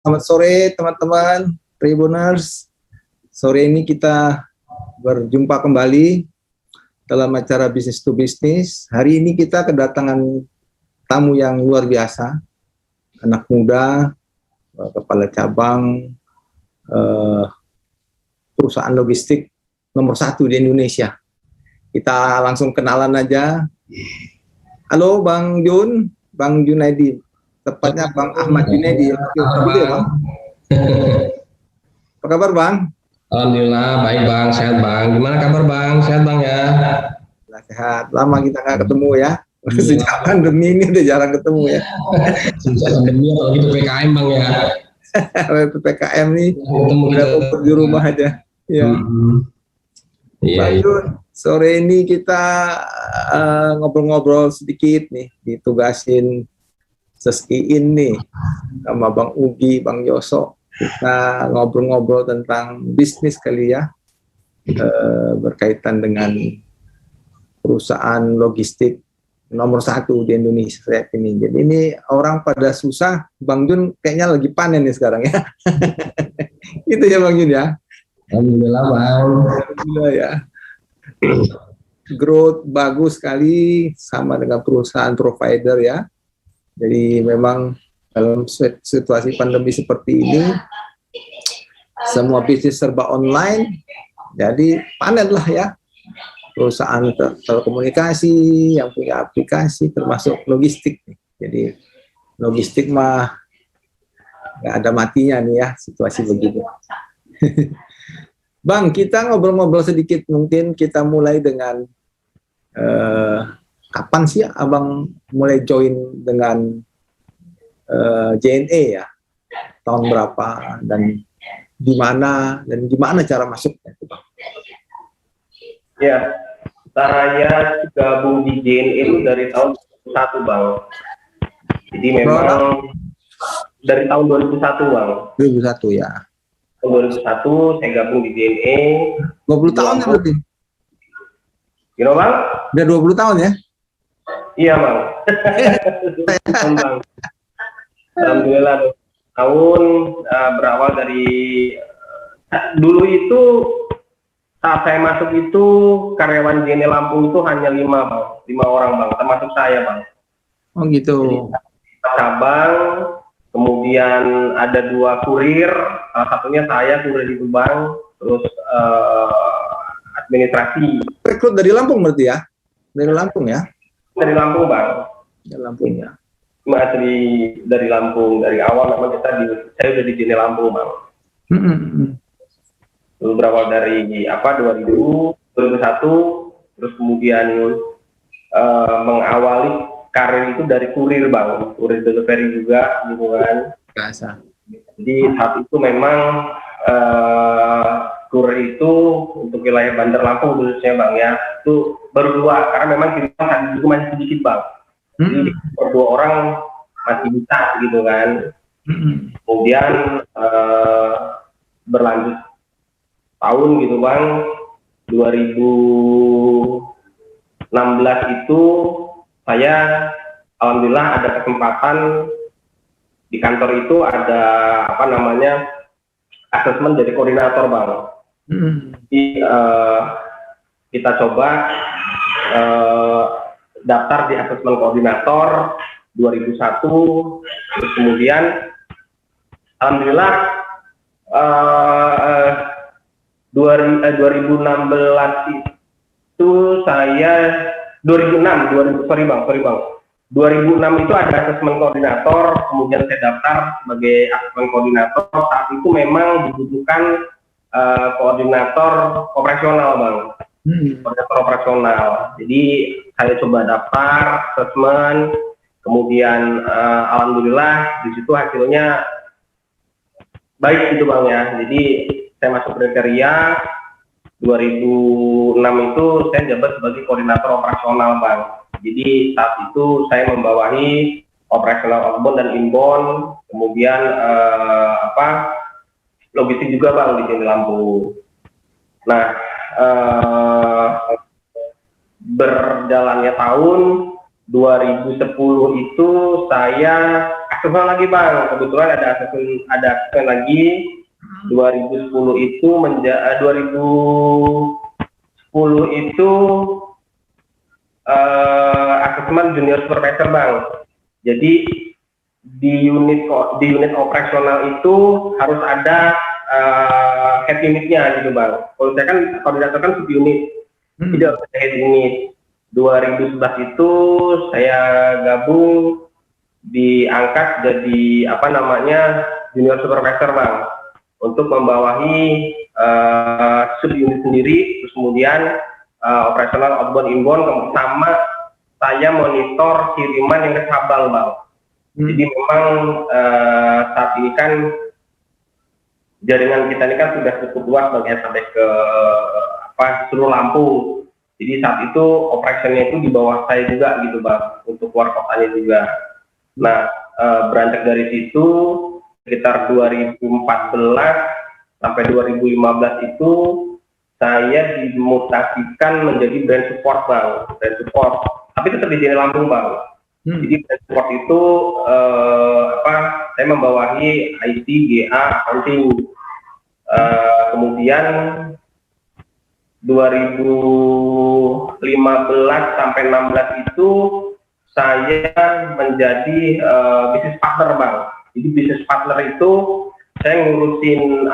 Selamat sore teman-teman Tribuners. Sore ini kita berjumpa kembali dalam acara Business to Business. Hari ini kita kedatangan tamu yang luar biasa, anak muda, kepala cabang perusahaan logistik nomor 1 di Indonesia. Kita langsung kenalan aja. Halo Bang Jun, Bang Junaidi. Tepatnya Bang Ahmad Junaidi. Bang. Apa kabar Bang? Alhamdulillah baik Bang, sehat Bang. Gimana kabar Bang? Sehat Bang ya? Sehat. Lama kita nggak ketemu ya. Sejak pandemi ini udah jarang ketemu ya. Sejak pandemi kalau gitu PPKM Bang ya. PPKM nih udah kumpul di rumah aja. Ya. Bang Jun, sore ini kita ngobrol-ngobrol sedikit nih, ditugasin Seskiin nih sama Bang Ugi, Bang Yoso. Kita ngobrol-ngobrol tentang bisnis kali ya, berkaitan dengan perusahaan logistik nomor 1 di Indonesia saat ini. Jadi ini orang pada susah, Bang Jun kayaknya lagi panen nih sekarang ya. Itu ya Bang Jun ya. Alhamdulillah Bang. Alhamdulillah ya. Growth bagus sekali sama dengan perusahaan provider ya. Jadi memang dalam situasi pandemi seperti ini, semua bisnis serba online, jadi panenlah ya perusahaan telekomunikasi yang punya aplikasi termasuk logistik. Jadi logistik mah nggak ada matinya nih ya situasi begitu. Bang, kita ngobrol-ngobrol sedikit, mungkin kita mulai dengan kapan sih Abang mulai join dengan JNE ya? Tahun berapa dan di mana dan gimana cara masuknya? Ya, saya gabung di JNE itu dari tahun 2001 Bang. Jadi memang dari tahun 2001 Bang. 2001 ya. Tahun 2001 saya gabung di JNE. 20 tahun ya berarti? Gimana Bang? Udah 20 tahun ya? Iya Bang. Alhamdulillah tahun berawal dari dulu itu saat saya masuk itu karyawan JNE Lampung itu hanya 5 orang Bang, termasuk saya Bang. Oh gitu. Jadi, cabang, kemudian ada 2 kurir, salah satunya saya kurir itu Bang, terus administrasi. Rekrut dari Lampung berarti ya? Dari Lampung ya? Dari Lampung Bang. Dari Lampung ya. Masih dari Lampung, dari awal memang saya udah di JNE Lampung Bang. Dulu berawal dari 2001, terus kemudian mengawali karir itu dari kurir Bang, kurir delivery juga gitu kan. Biasa. Jadi saat itu memang kurir itu untuk wilayah Bandar Lampung khususnya Bang ya, itu baru 2 karena memang kita saat itu masih sedikit Bang. Jadi per 2 orang masih bisa gitu kan. Kemudian berlanjut tahun gitu Bang, 2016 itu saya alhamdulillah ada kesempatan di kantor itu ada asesmen jadi koordinator Bang. Jadi kita coba daftar di asesmen koordinator 2001, terus kemudian alhamdulillah 2016 itu saya 2006 itu ada asesmen koordinator, kemudian saya daftar sebagai asesmen koordinator. Saat itu memang dibutuhkan koordinator operasional Bang. Koordinator operasional. Jadi saya coba daftar asesmen, kemudian alhamdulillah di situ hasilnya baik gitu Bang ya. Jadi saya masuk kriteria 2006 itu saya jabat sebagai koordinator operasional Bang. Jadi saat itu saya membawahi operasional outbound dan inbound, kemudian logistik juga Bang di JNE Lampung. Nah, berjalannya tahun 2010 itu saya asesmen lagi bang, kebetulan ada asesmen lagi 2010 itu 2010 itu asesmen junior supervisor bang. Jadi di unit operasional itu harus ada head unitnya gitu bang. Kalau saya kan koordinator kan sub unit, tidak harus ada head unit. 2011 itu saya gabung diangkat jadi apa namanya junior supervisor bang, untuk membawahi sub unit sendiri, terus kemudian operasional outbound inbound, sama saya monitor kiriman yang ke cabang bang. Jadi memang saat ini kan jaringan kita ini kan sudah cukup luas bang ya, sampai ke seluruh Lampung. Jadi saat itu operationnya itu di bawah saya juga gitu bang, untuk luar kotanya juga. Nah beranjak dari situ sekitar 2014 sampai 2015 itu saya dimutasikan menjadi brand support bang, brand support, tapi tetap di sini Lampung bang. Jadi brand support itu saya membawahi IT, GA, accounting. Kemudian 2015 sampai 16 itu saya menjadi business partner bang. Jadi business partner itu saya ngurusin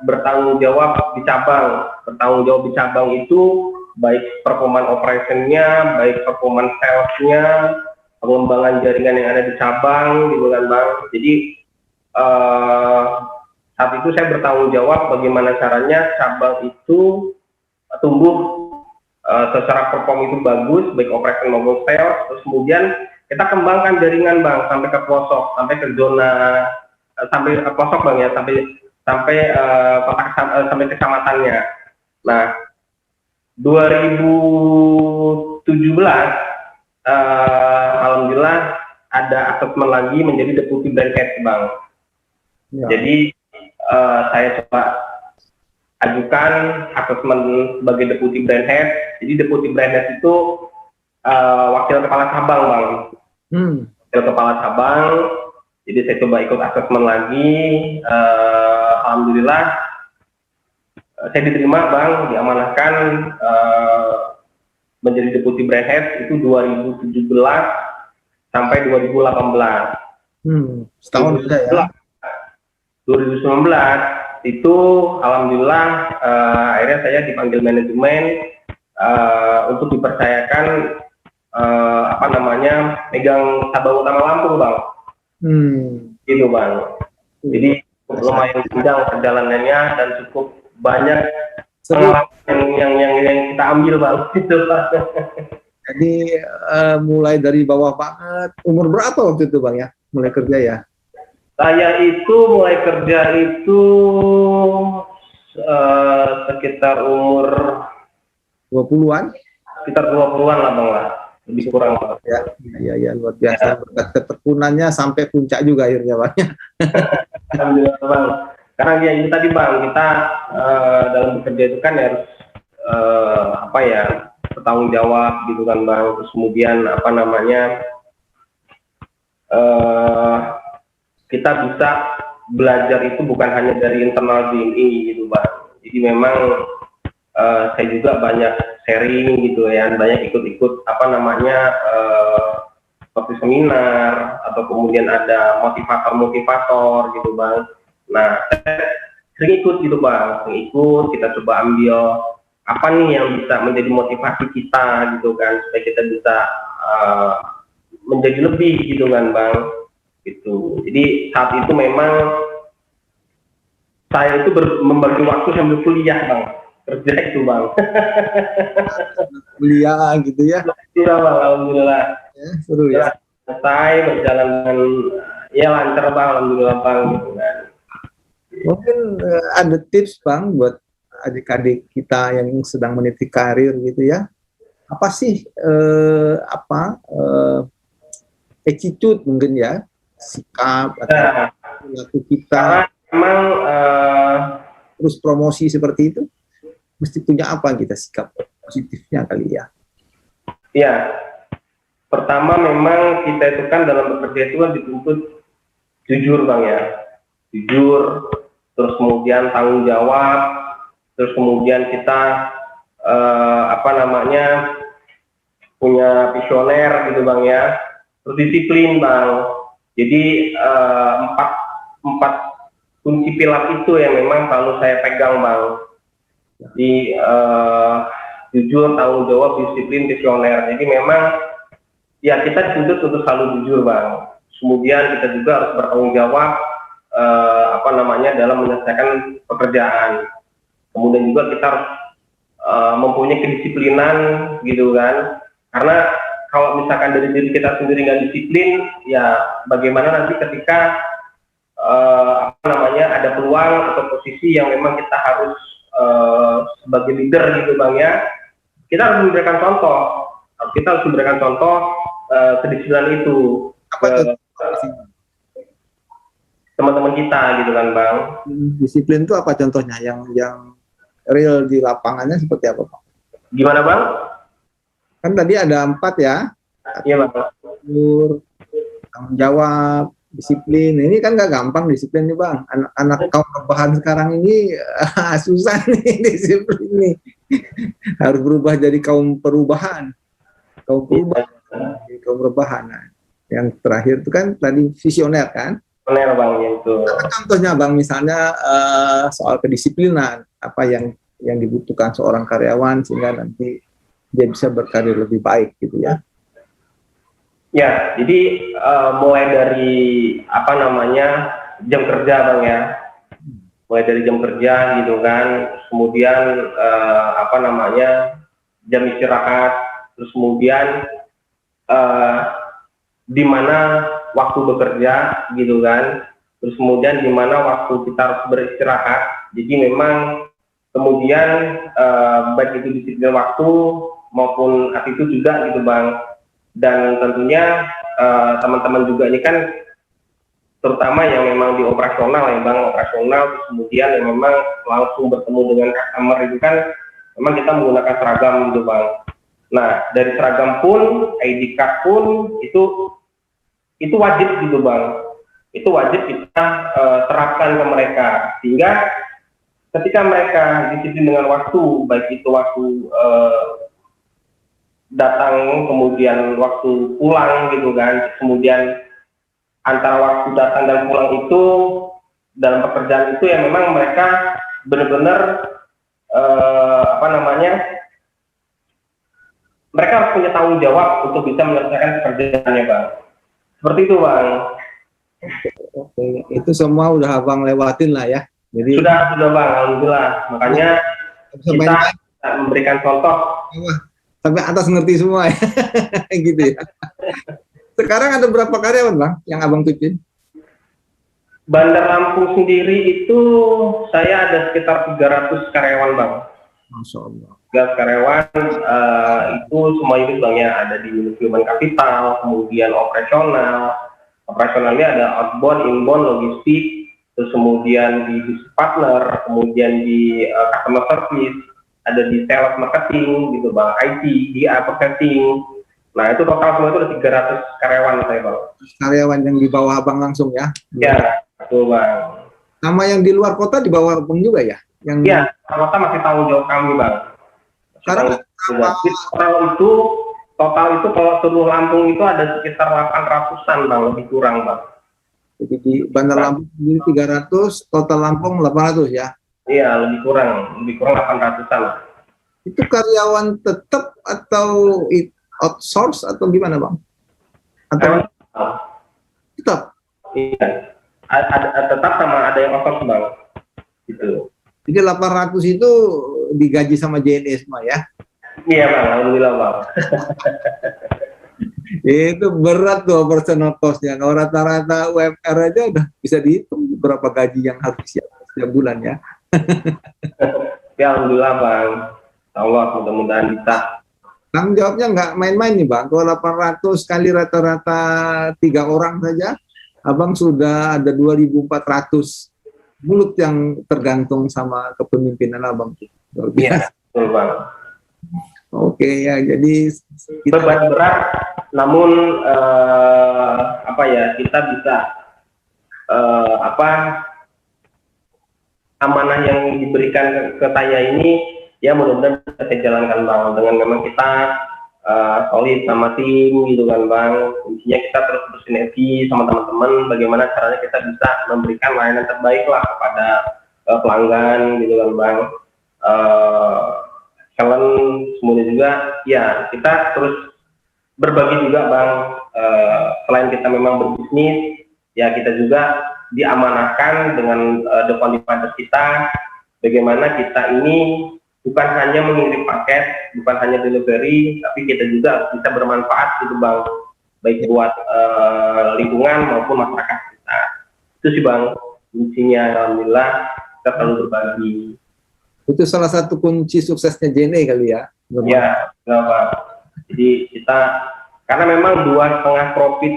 bertanggung jawab di cabang. Bertanggung jawab di cabang itu baik performan operationnya, baik performan salesnya, pengembangan jaringan yang ada di cabang gitu kan bang. Jadi saat itu saya bertanggung jawab bagaimana caranya cabang itu tumbuh secara perform itu bagus, baik operation maupun sales. Terus kemudian kita kembangkan jaringan bang sampai ke pelosok, sampai ke zona, sampai ke pelosok bang ya, sampai sampai kecamatannya. Nah 2017 alhamdulillah ada asesmen lagi menjadi deputy brand head bang. Ya. Jadi saya coba ajukan asesmen sebagai deputy brand head. Jadi deputy brand head itu wakil kepala cabang bang. Wakil kepala cabang. Jadi saya coba ikut asesmen lagi. Alhamdulillah saya diterima bang, diamanahkan menjadi deputy brand head itu 2017 sampai 2018. Setahun sudah ya. 2019 itu alhamdulillah akhirnya saya dipanggil manajemen untuk dipercayakan megang cabang utama Lampung bang. Gitu bang. Jadi lumayan panjang perjalanannya dan cukup banyak yang kita ambil bang. Gitu bang. Jadi mulai dari bawah banget. Umur berapa waktu itu bang ya? Mulai kerja ya? Saya itu mulai kerja itu sekitar umur 20-an? Sekitar 20-an lah bang lah, lebih kurang bang. Ya luar biasa. Berkat ketekunannya sampai puncak juga akhirnya bang. Alhamdulillah bang. Karena ya itu tadi bang, kita dalam bekerja itu kan harus bertanggung jawab gitu kan bang. Terus kemudian kita bisa belajar itu bukan hanya dari internal BNI gitu bang. Jadi memang saya juga banyak sharing gitu ya, banyak ikut-ikut seperti seminar atau kemudian ada motivator gitu bang. Nah saya sering ikut gitu bang, kita coba ambil apa nih yang bisa menjadi motivasi kita gitu kan, supaya kita bisa menjadi lebih gitu kan bang. Gitu. Jadi saat itu memang saya itu membagi waktu sambil kuliah bang, kerja itu bang. Kuliah gitu ya? Iya bang, alhamdulillah. Ya, seru ya. Selesai berjalan dengan ya lancar bang, alhamdulillah bang. Gitu kan. Mungkin ada tips bang buat adik-adik kita yang sedang meniti karir gitu ya? Apa sih attitude mungkin ya? Sikap atau perilaku kita memang terus promosi seperti itu mesti punya apa kita sikap positifnya kali ya? Iya, Pertama memang kita itu kan dalam bekerja itu kan dituntut jujur Bang ya, jujur, terus kemudian tanggung jawab, terus kemudian kita punya visioner gitu Bang ya, terus disiplin Bang. Jadi empat kunci pilar itu yang memang selalu saya pegang Bang. Jadi jujur, tanggung jawab, disiplin, visioner. Jadi memang ya kita dituntut untuk selalu jujur Bang. Kemudian kita juga harus bertanggung jawab dalam menyelesaikan pekerjaan. Kemudian juga kita harus mempunyai kedisiplinan gitu kan. Karena kalau misalkan dari diri kita sendiri nggak disiplin, ya bagaimana nanti ketika ada peluang atau posisi yang memang kita harus sebagai leader gitu Bang ya, kita harus memberikan contoh. Kita harus memberikan contoh kedisiplinan itu ke teman-teman kita gitu kan Bang. Disiplin itu apa contohnya yang real di lapangannya seperti apa Bang? Gimana Bang? Kan tadi ada 4 ya. Iya Bang. Jujur, tanggung jawab, disiplin. Ini kan nggak gampang disiplin nih Bang. Anak kaum rebahan sekarang ini susah nih disiplin nih. Harus berubah jadi kaum perubahan. Kaum perubahan, kaum rebahan. Nah, yang terakhir itu kan tadi visioner kan? Benar Bang itu. Apa contohnya Bang, misalnya soal kedisiplinan, apa yang dibutuhkan seorang karyawan sehingga nanti dia bisa berkarir lebih baik gitu ya? Ya, jadi mulai dari jam kerja Bang ya, mulai dari jam kerja gitu kan, kemudian jam istirahat, terus kemudian di mana waktu bekerja gitu kan, terus kemudian di mana waktu kita harus beristirahat. Jadi memang kemudian baik itu disiplin waktu maupun attitude juga gitu Bang. Dan tentunya teman-teman juga ini kan terutama yang memang di operasional ya Bang, operasional, terus kemudian yang memang langsung bertemu dengan customer itu kan memang kita menggunakan seragam gitu Bang. Nah, dari seragam pun, ID card pun itu wajib gitu Bang. Itu wajib kita terapkan ke mereka, sehingga ketika mereka disiplin dengan waktu, baik itu waktu datang kemudian waktu pulang gitu kan, kemudian antara waktu datang dan pulang itu dalam pekerjaan itu ya memang mereka benar-benar mereka harus punya tanggung jawab untuk bisa menyelesaikan pekerjaannya Bang. Seperti itu Bang. Oke, itu semua udah Abang lewatin lah ya. Jadi sudah Bang, alhamdulillah. Makanya kita memberikan contoh. Sampai atas ngerti semua ya. Gitu ya. Sekarang ada berapa karyawan Bang yang Abang pimpin? Bandar Lampung sendiri itu saya ada sekitar 300 karyawan Bang. Masya Allah. 300 karyawan itu semua unit Bang ya, ada di unit human capital, kemudian operasionalnya ada outbound, inbound, logistik, terus kemudian di business partner, kemudian di customer service, ada di sales marketing gitu Bang, IT, di marketing. Nah itu total semua itu ada 300 karyawan saya Bang. Karyawan yang di bawah Abang langsung ya? Ya, betul Bang. Sama yang di luar kota di bawah Abang juga ya? Iya, kota masih tanggung jawab kami Bang. Sekarang total itu kalau seluruh Lampung itu ada sekitar 800-an Bang, lebih kurang Bang. Jadi di Bandar Lampung sendiri 300, total Lampung 800 ya? Iya, lebih kurang 800-an. Itu karyawan tetap atau outsource atau gimana Bang? Atau tetap? Iya, ada tetap sama ada yang outsource Bang. Gitu. Jadi 800 itu digaji sama JNE semua ya? Iya Bang, alhamdulillah Bang. Itu berat tuh personal cost-nya. Kalau rata-rata UMR aja udah bisa dihitung berapa gaji yang harus siap setiap bulan ya. Ya alhamdulillah Bang. Allah mudah-mudahan bisa. Tanggung jawabnya nggak main-main nih Bang. Kalau 800 kali rata-rata 3 orang saja, Abang sudah ada 2.400 mulut yang tergantung sama kepemimpinan Abang. Iya, betul Bang. Oke ya, jadi kita beban berat, namun apa ya, kita bisa apa, amanah yang diberikan ke saya ini ya mudah-mudahan bisa saya jalankan Bang, dengan memang kita solid sama tim gitu kan Bang. Intinya kita terus bersinergi sama teman-teman, bagaimana caranya kita bisa memberikan layanan terbaik lah kepada pelanggan gitu kan Bang. Challenge semuanya juga ya, kita terus berbagi juga Bang. Selain kita memang berbisnis ya, kita juga diamanahkan dengan the founding father kita, bagaimana kita ini bukan hanya mengirim paket, bukan hanya delivery, tapi kita juga bisa bermanfaat gitu Bang, baik buat lingkungan maupun masyarakat kita. Itu sih Bang, intinya alhamdulillah kita selalu berbagi. itu salah satu kunci suksesnya JNE kali ya. Ya, Bang. Jadi kita, karena memang 2,5 profit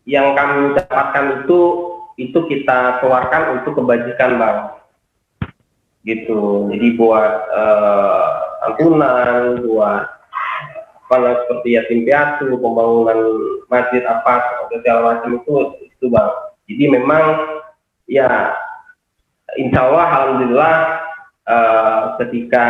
yang kami dapatkan itu kita keluarkan untuk kebajikan Bang, gitu. Jadi buat santunan, buat apa seperti yatim piatu, pembangunan masjid apa segala macam itu Bang. Jadi memang ya insya Allah alhamdulillah ketika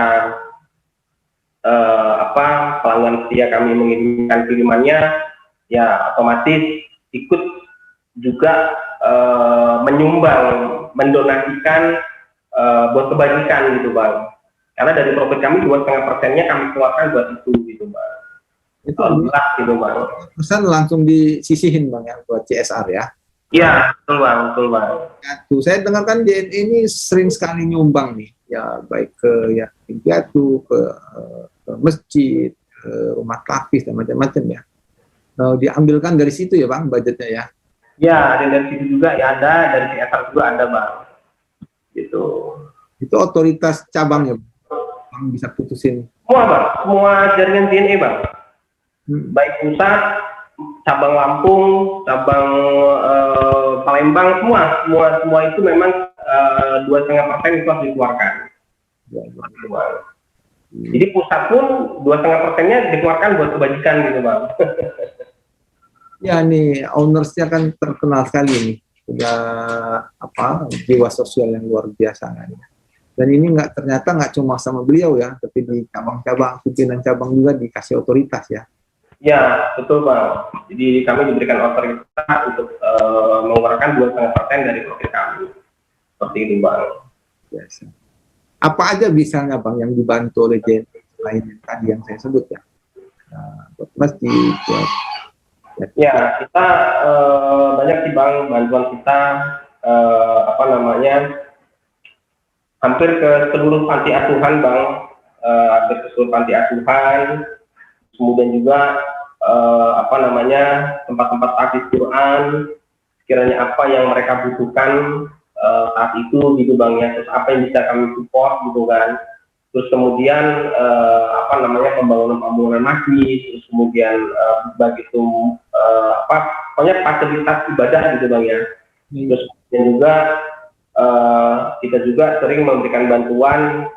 apa pelanggan setia kami mengirimkan kirimannya ya otomatis ikut juga menyumbang, mendonasikan buat kebajikan gitu Bang. Karena dari profit kami 2,5%-nya kami keluarkan buat itu gitu Bang. Itu alhamdulillah gitu Bang. pesan langsung disisihin Bang ya buat CSR ya. Iya, betul Bang, betul Bang. Tuh, saya dengarkan JNE ini sering sekali nyumbang nih, ya baik ke yatim piatu, ke masjid, ke rumah tafis dan macam-macam ya. Diambilkan dari situ ya Bang budgetnya ya. Ya, dari situ juga ya ada, dari CSR juga ada Bang. Gitu. Itu otoritas cabangnya Bang bisa putusin. Semua Bang, semua jaringan JNE Bang. Baik pusat, cabang Lampung, cabang Palembang, semua itu memang 2,5% itu harus dikeluarkan. Jadi pusat pun 2,5%-nya dikeluarkan buat kebajikan gitu Bang. Ya nih ownersnya kan terkenal sekali nih, punya apa jiwa sosial yang luar biasa kan. Dan ini ternyata nggak cuma sama beliau ya, tapi di cabang-cabang, pimpinan cabang juga dikasih otoritas ya. Ya, betul Bang. Jadi kami diberikan otoritas untuk mengeluarkan 2,5% dari profit kami. Seperti itu Bang. Biasa. Apa aja misalnya Bang yang dibantu oleh JNE selain tadi yang saya sebut ya? Buat masjid, ya kita banyak sih Bang, bantuan kita apa namanya, hampir ke seluruh panti asuhan Bang, hampir ke seluruh panti asuhan. Kemudian juga apa namanya, tempat-tempat tahfiz Quran, sekiranya apa yang mereka butuhkan saat itu gitu Bang ya, terus apa yang bisa kami support gitu kan. Terus kemudian apa namanya, pembangunan masjid, terus kemudian begitu apa pokoknya fasilitas ibadah gitu Bang ya. Terus kemudian juga kita juga sering memberikan bantuan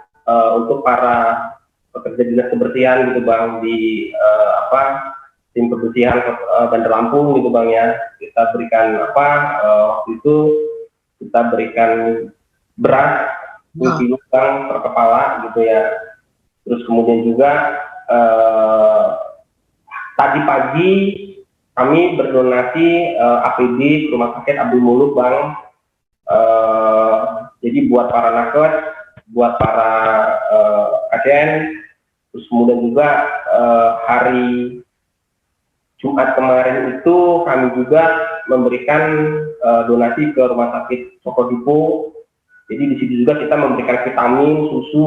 untuk para pekerja dinas kebersihan gitu Bang, di apa tim kebersihan Bandar Lampung gitu Bang ya. Kita berikan apa waktu itu kita berikan beras 2 kilo Bang per kepala gitu ya. Terus kemudian juga tadi pagi kami berdonasi APD ke Rumah Sakit Abdul Muluk Bang. Jadi buat para nakes, buat para pasien. Terus kemudian juga hari Jumat kemarin itu kami juga memberikan donasi ke Rumah Sakit Sokodipo. Jadi di situ juga kita memberikan vitamin, susu.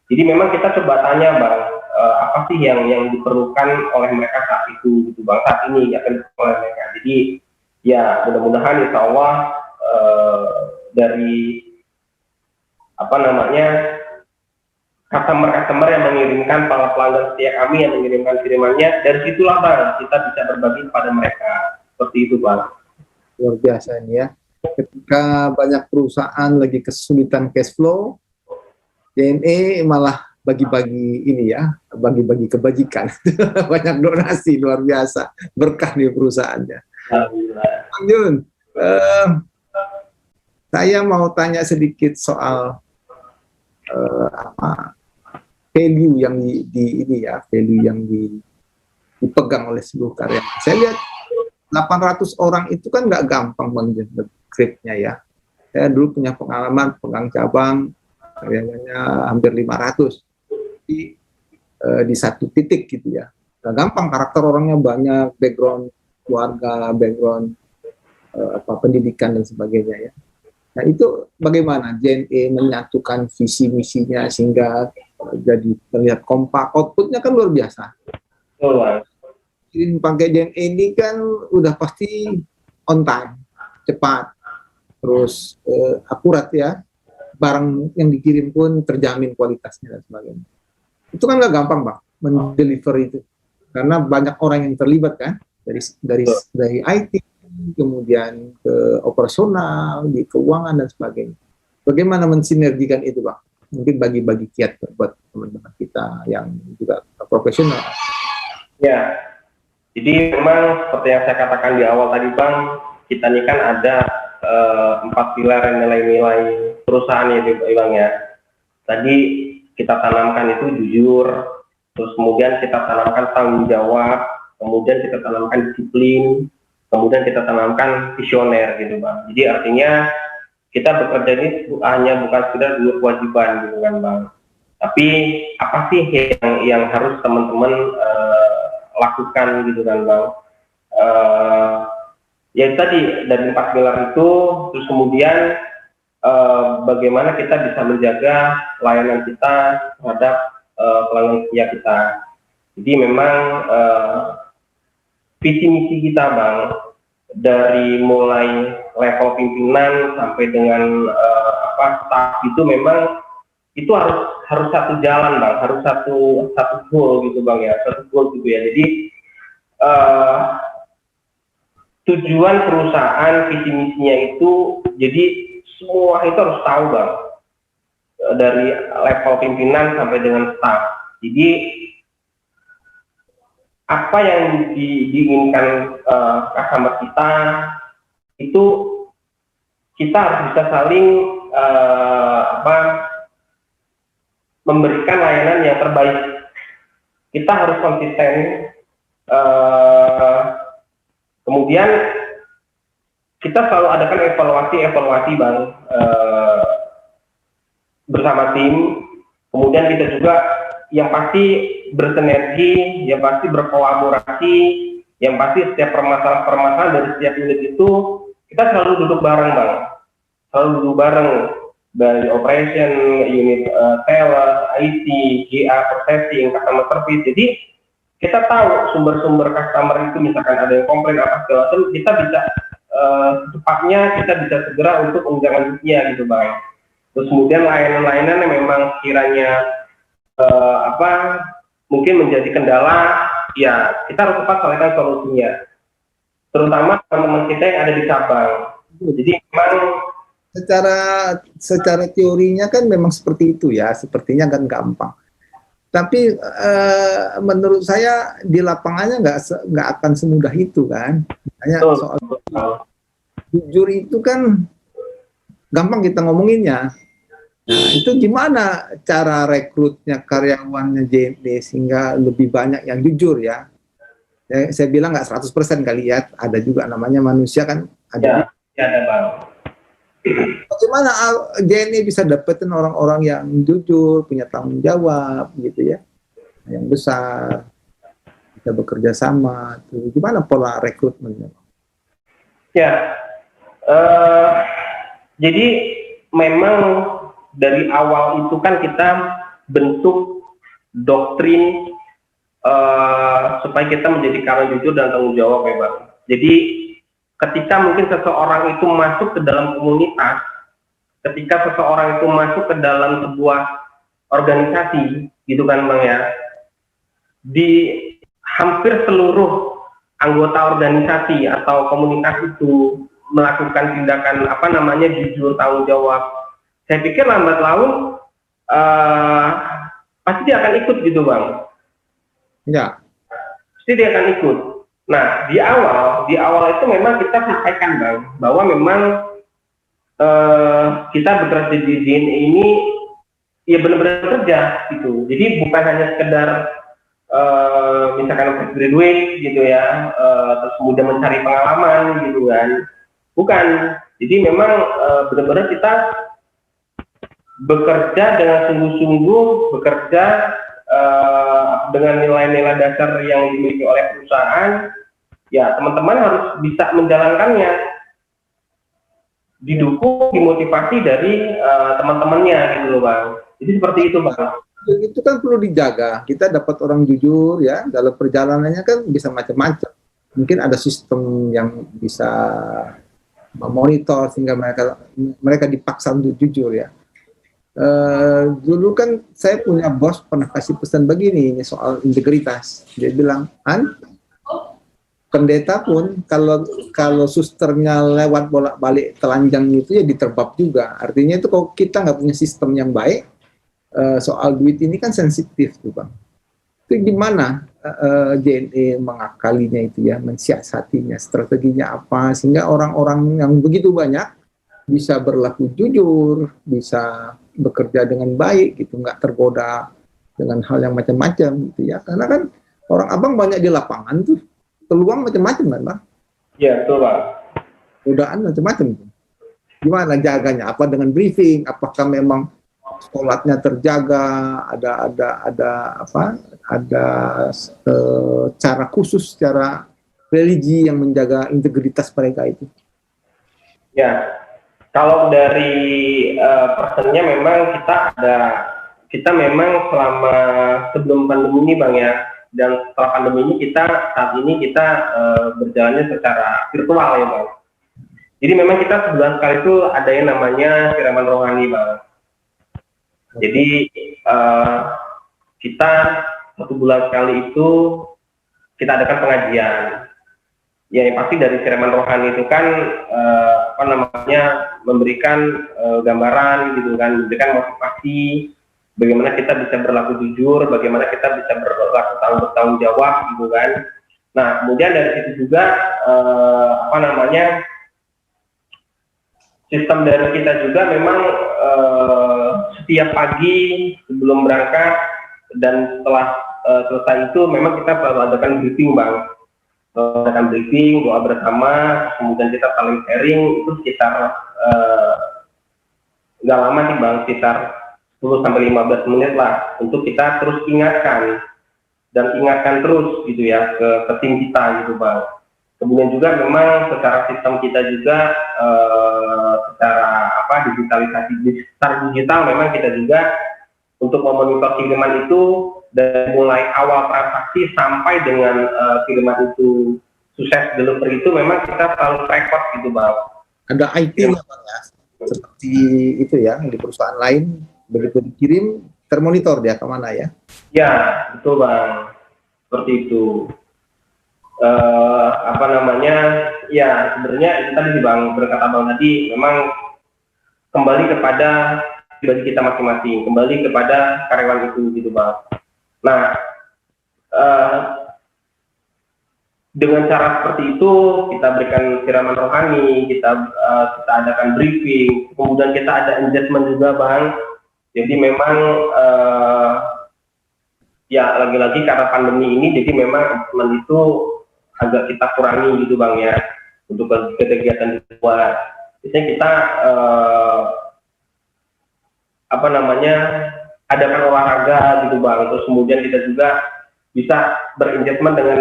Jadi memang kita coba tanya Bang, apa sih yang diperlukan oleh mereka saat itu gitu Bang, saat ini akan diperlukan oleh mereka. Jadi ya mudah-mudahan insya Allah dari apa namanya, customer yang mengirimkan, para pelanggan setia kami yang mengirimkan kirimannya, dari situlah Bang kita bisa berbagi kepada mereka. Seperti itu Bang. Luar biasa ini ya. Ketika banyak perusahaan lagi kesulitan cash flow, JNE malah bagi-bagi ini ya, bagi-bagi kebajikan. Banyak donasi luar biasa, berkah nih perusahaannya. Bang Jun, saya mau tanya sedikit soal value yang value yang dipegang oleh seluruh karyawan. Saya lihat 800 orang itu kan nggak gampang Bang Jun, grade-nya ya. Saya dulu punya pengalaman pegang cabang, karyawannya hampir 500 di satu titik gitu ya. Nggak gampang, karakter orangnya banyak, background keluarga, background pendidikan dan sebagainya ya. Nah itu bagaimana JNE menyatukan visi misinya sehingga jadi terlihat kompak, outputnya kan luar biasa. Pakai JNE ini kan udah pasti on time, cepat, terus akurat ya, barang yang dikirim pun terjamin kualitasnya dan sebagainya. Itu kan nggak gampang Bang, mendeliver itu, karena banyak orang yang terlibat kan, dari IT, kemudian ke operasional, di keuangan dan sebagainya. Bagaimana mensinergikan itu Bang? Mungkin bagi-bagi kiat buat teman-teman kita yang juga profesional. Ya, jadi memang seperti yang saya katakan di awal tadi Bang, kita ini kan ada 4 pilar nilai-nilai perusahaan ya Bang ya. Tadi kita tanamkan itu jujur, terus kemudian kita tanamkan tanggung jawab, kemudian kita tanamkan disiplin, kemudian kita tanamkan visioner gitu Bang. Jadi artinya kita bekerja ini hanya bukan sekedar kewajiban gitu kan Bang. Tapi apa sih yang harus teman-teman lakukan gitu kan Bang. Ya tadi dari 4 pilar itu, terus kemudian bagaimana kita bisa menjaga layanan kita terhadap pelanggan setia kita. Jadi memang visi misi kita Bang, dari mulai level pimpinan sampai dengan staff itu memang itu harus satu jalan Bang, harus satu goal gitu Bang ya, satu goal gitu ya. Jadi tujuan perusahaan visi misinya itu, jadi semua itu harus tahu Bang, dari level pimpinan sampai dengan staff. Jadi apa yang diinginkan customer kita itu kita harus bisa saling memberikan layanan yang terbaik. Kita harus konsisten, kemudian kita selalu adakan evaluasi Bang, bersama tim. Kemudian kita juga yang pasti bersinergi, yang pasti berkolaborasi, yang pasti setiap permasalahan dari setiap unit itu kita selalu duduk bareng Bang, selalu duduk bareng dari operation, unit sales, IT, GA, processing, customer service. Jadi kita tahu sumber-sumber customer itu, misalkan ada yang komplain apa segala macam, kita bisa secepatnya kita bisa segera untuk menindaklanjutinya gitu Bang. Terus kemudian layanan-layanan yang memang kiranya mungkin menjadi kendala, ya kita harus cepat selesaikan solusinya. Terutama teman-teman kita yang ada di cabang. Jadi memang secara teorinya kan memang seperti itu ya, sepertinya kan gampang. Tapi menurut saya di lapangannya nggak akan semudah itu kan. Hanya soal jujur itu kan gampang kita ngomonginnya. Nah, itu gimana cara rekrutnya karyawannya JNE sehingga lebih banyak yang jujur ya? Saya bilang nggak 100% kali ya, ada juga namanya manusia kan. Ada Bang. Bagaimana JNE bisa dapetin orang-orang yang jujur, punya tanggung jawab gitu ya, yang besar, bisa bekerja sama. Gimana pola rekrutmennya? Ya, jadi memang dari awal itu kan kita bentuk doktrin supaya kita menjadi karyawan jujur dan tanggung jawab ya Bang. Jadi ketika mungkin seseorang itu masuk ke dalam komunitas, ketika seseorang itu masuk ke dalam sebuah organisasi gitu kan Bang ya, di hampir seluruh anggota organisasi atau komunitas itu melakukan tindakan jujur, tanggung jawab. Saya pikir lambat laun pasti dia akan ikut gitu bang. Ya. Pasti dia akan ikut. Nah di awal itu memang kita sampaikan bang bahwa memang kita bekerja di JNE ini ya benar-benar kerja gitu. Jadi bukan hanya sekedar misalkan fresh graduate gitu ya, terus kemudian mencari pengalaman gitu kan. Bukan. Jadi memang benar-benar kita bekerja dengan sungguh-sungguh, bekerja dengan nilai-nilai dasar yang dimiliki oleh perusahaan. Ya teman-teman harus bisa menjalankannya, didukung, dimotivasi dari teman-temannya gitu loh bang. Jadi seperti itu bang. Itu kan perlu dijaga. Kita dapat orang jujur ya, dalam perjalanannya kan bisa macam-macam. Mungkin ada sistem yang bisa memonitor sehingga mereka dipaksa untuk jujur ya. Dulu kan saya punya bos pernah kasih pesan begini ini soal integritas. Dia bilang, pendeta pun kalau susternya lewat bolak-balik telanjang itu ya diterbab juga. Artinya itu kalau kita nggak punya sistem yang baik, soal duit ini kan sensitif tuh bang. Itu gimana JNE mengakalinya itu ya, mensiasatinya, strateginya apa sehingga orang-orang yang begitu banyak bisa berlaku jujur, bisa bekerja dengan baik gitu, nggak tergoda dengan hal yang macam-macam gitu ya. Karena kan orang abang banyak di lapangan tuh, peluang macam-macam kan bang? Iya betul bang. Godaan macam-macam. Gimana jaganya? Apa dengan briefing? Apakah memang sholatnya terjaga? Ada cara khusus, cara religi yang menjaga integritas mereka itu? Ya, kalau dari personnya memang kita memang selama sebelum pandemi ini bang ya, dan setelah pandemi ini saat ini kita berjalannya secara virtual ya bang. Jadi memang kita sebulan sekali itu ada yang namanya siraman rohani bang. Jadi kita 1 bulan sekali itu kita adakan pengajian. Ya yang pasti dari siraman rohani itu kan memberikan gambaran gitu kan, memberikan motivasi bagaimana kita bisa berlaku jujur, bagaimana kita bisa bertanggung jawab gitu kan. Nah kemudian dari situ juga sistem dari kita juga memang setiap pagi sebelum berangkat dan setelah selesai itu memang kita selalu adakan briefing bang. Adakan briefing, doa bersama, kemudian kita saling sharing itu sekitar nggak lama sih bang, sekitar 10-15 menit lah untuk kita terus ingatkan terus gitu ya ke tim kita gitu bang. Kemudian juga memang secara sistem kita juga secara digital memang kita juga untuk memonitor kiriman itu dari mulai awal transaksi sampai dengan kiriman itu sukses delivery itu memang kita selalu record gitu bang. Ada IT-nya bang ya, seperti itu ya di perusahaan lain begitu dikirim termonitor dia kemana ya? Ya betul bang, seperti itu. Ya sebenarnya itu tadi sih bang, berkata bang tadi memang kembali kepada pribadi kita masing-masing, kembali kepada karyawan itu gitu bang. Nah dengan cara seperti itu kita berikan siraman rohani, kita adakan briefing, kemudian kita ada engagement juga bang. Jadi memang ya lagi-lagi karena pandemi ini jadi memang engagement itu agak kita kurangi gitu bang ya, untuk kegiatan di luar. Biasanya kita adakan olahraga gitu bang, terus kemudian kita juga bisa berengagement dengan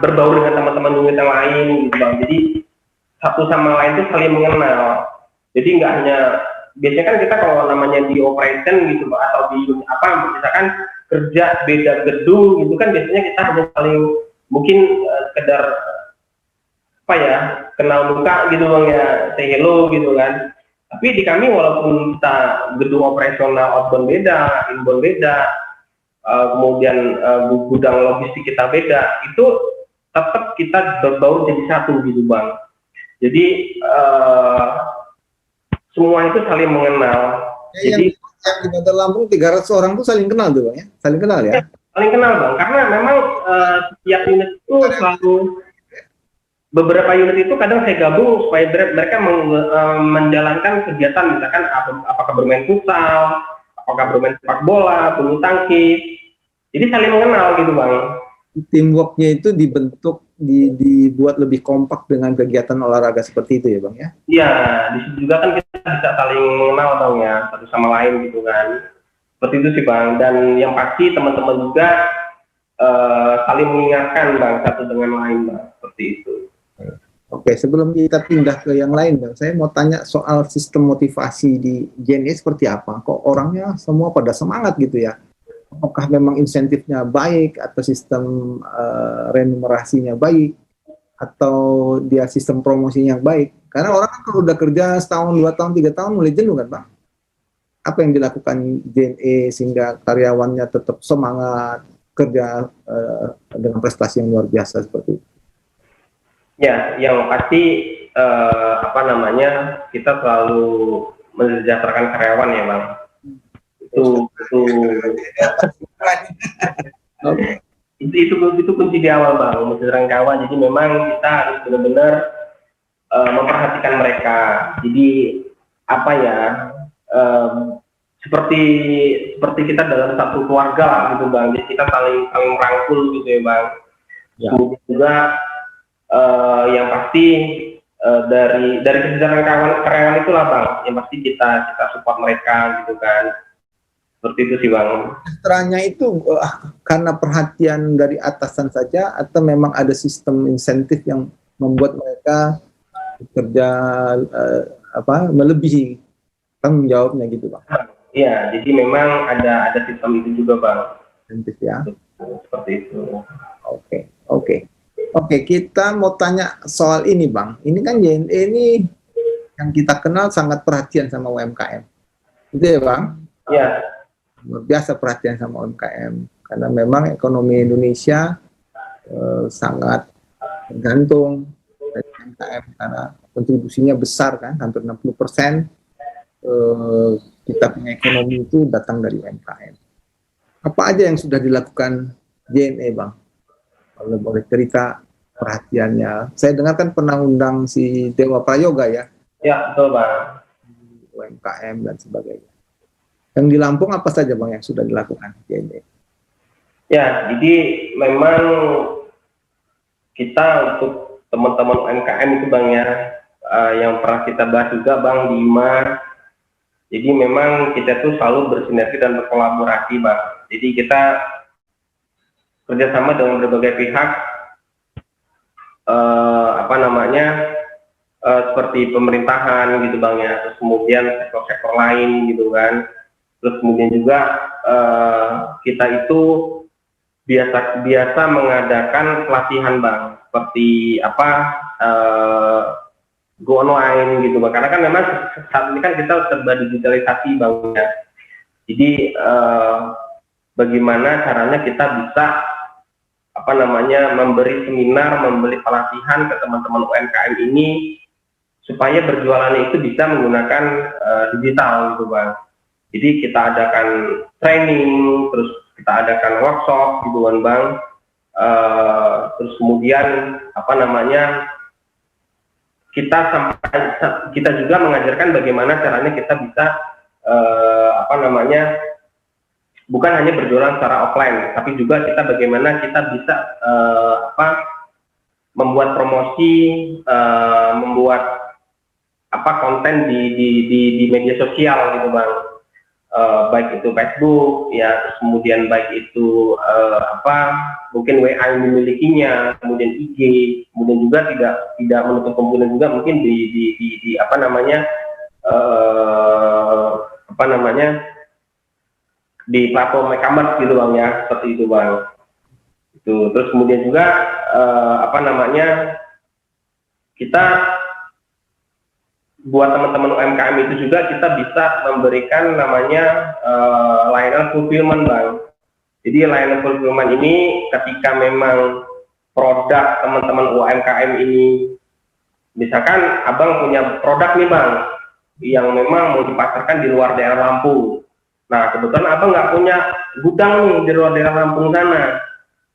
berbaur dengan teman-teman unit yang lain gitu bang. Jadi satu sama lain itu saling mengenal. Jadi nggak hanya, biasanya kan kita kalau namanya di operation gitu bang, atau di misalkan kerja beda gedung gitu kan, biasanya kita hanya saling mungkin sekedar kenal muka gitu bang ya, say hello gitu kan. Tapi di kami walaupun kita gedung operasional outbound beda, inbound beda, kemudian gudang logistik kita beda, itu tetap kita berbaur jadi satu gitu bang. Jadi semua itu saling mengenal. Jadi yang di Bandar Lampung 300 orang tuh saling kenal tuh bang ya, saling kenal ya. Saling kenal bang, karena memang setiap unit itu selalu beberapa unit itu kadang saya gabung supaya mereka menjalankan kegiatan misalkan apakah bermain futsal, apakah bermain sepak bola, bulu tangkis. Jadi saling mengenal gitu bang. Teamworknya itu dibuat lebih kompak dengan kegiatan olahraga seperti itu ya bang ya. Iya, di situ juga kan kita bisa saling mengenal bang ya, satu sama lain gitu kan. Seperti itu sih bang. Dan yang pasti teman-teman juga saling mengingatkan bang satu dengan lain bang, seperti itu. Oke, sebelum kita pindah ke yang lain bang, saya mau tanya soal sistem motivasi di JNE seperti apa? Kok orangnya semua pada semangat gitu ya? Apakah memang insentifnya baik atau sistem remunerasinya baik atau dia sistem promosinya yang baik? Karena orang kan kalau udah kerja setahun, 2 tahun, 3 tahun mulai jenuh kan bang? Apa yang dilakukan JNE sehingga karyawannya tetap semangat kerja dengan prestasi yang luar biasa seperti itu? Ya, yang pasti kita selalu mensejahterakan karyawan ya bang. Itu kunci di awal bang, mensejahterakan karyawan. Jadi memang kita harus benar-benar memperhatikan mereka. Jadi apa ya, seperti kita dalam satu keluarga lah gitu bang. Jadi kita saling merangkul gitu ya bang. Ya. Kemudian juga yang pasti dari kesejahteraan karyawan itulah bang, yang pasti kita support mereka gitu kan, seperti itu sih bang. Sejahteraannya itu karena perhatian dari atasan saja atau memang ada sistem insentif yang membuat mereka bekerja melebihi tanggung jawabnya gitu bang? Iya, jadi memang ada sistem itu juga bang. Insentif ya. Seperti itu. Oke, kita mau tanya soal ini bang. Ini kan JNE ini yang kita kenal sangat perhatian sama UMKM. Itu ya bang? Iya. Luar biasa perhatian sama UMKM. Karena memang ekonomi Indonesia sangat tergantung dari UMKM. Karena kontribusinya besar kan, hampir 60%. Kita punya ekonomi itu datang dari UMKM. Apa aja yang sudah dilakukan JNE bang? Kalau boleh cerita perhatiannya. Saya dengar kan pernah undang si Dewa Prayoga ya. Ya, betul bang. UMKM dan sebagainya. Yang di Lampung apa saja bang yang sudah dilakukan JNE? Ya, jadi memang kita untuk teman-teman UMKM itu bang ya, yang pernah kita bahas juga bang di IMA. Jadi memang kita tuh selalu bersinergi dan berkolaborasi bang. Jadi kita kerjasama dengan berbagai pihak, seperti pemerintahan gitu bang ya, terus kemudian sektor-sektor lain gitu kan, terus kemudian juga kita itu biasa mengadakan pelatihan bang, seperti go online gitu bang, karena kan memang saat ini kan kita serba digitalisasi bang ya. Jadi bagaimana caranya kita bisa memberi seminar, memberi pelatihan ke teman-teman UMKM ini supaya berjualannya itu bisa menggunakan digital gitu bang. Jadi kita adakan training, terus kita adakan workshop gitu kan bang. Terus kemudian kita juga mengajarkan bagaimana caranya kita bisa bukan hanya berjualan secara offline, tapi juga kita bagaimana kita bisa membuat promosi, membuat konten di media sosial gitu bang, baik itu Facebook ya, terus kemudian baik itu mungkin WA yang dimilikinya, kemudian IG, kemudian juga tidak menutup kemungkinan juga mungkin di platform e-commerce gitu bang ya, seperti itu bang. Itu terus kemudian juga kita buat teman-teman UMKM itu juga kita bisa memberikan layanan fulfillment bang. Jadi layanan fulfillment ini ketika memang produk teman-teman UMKM ini, misalkan abang punya produk nih bang yang memang mau dipasarkan di luar daerah Lampung. Nah, kebetulan abang nggak punya gudang nih di luar daerah Lampung sana,